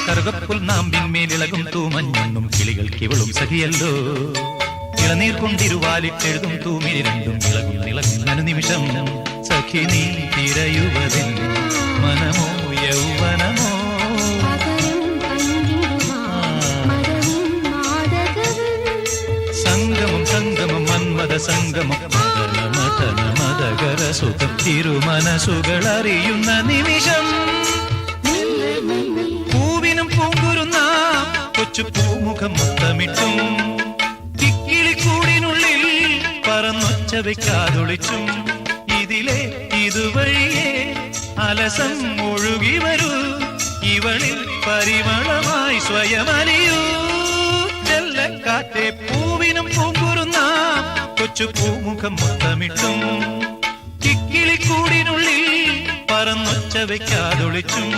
കറുകപ്പുൽ നാമ്പിന്മേലിളകും തൂമഞ്ഞും കിളികൾക്കിവളും സഖിയല്ലോ. ഇളനീർ കൊണ്ടിരുവാലിട്ടെഴുതും തൂമിരി രണ്ടും ഇളകും അനുനിമിഷം. സഖി നീ തിരയുവതിൽ മനമോ യൗവനമോ? സംഗമം സംഗമം മന്മത സംഗമം മദന മദന മദകര സുഖം തിരുമനസുകൾ അറിയുന്ന നിമിഷം. പൂവിനും പൂങ്കുരുന്ന കൊച്ചു പൂമുഖം മുത്തമിട്ടും കിക്കിളിക്കൂടിനുള്ളിൽ പറന്നൊച്ച വയ്ക്കാതൊളിച്ചും ഇതിലെ ഇതുവഴിയേ അലസം ഒഴുകി വരൂ. ഇവളിൽ പരിമളമായി സ്വയമലിയൂ. ചെല്ലക്കാറ്റെ പൂവിനും പൂങ്കുരുന്ന കൊച്ചു പൂമുഖം മുത്തമിട്ടും കിക്കിളിക്കൂടിനുള്ളിൽ പറന്നൊച്ച വയ്ക്കാതൊളിച്ചും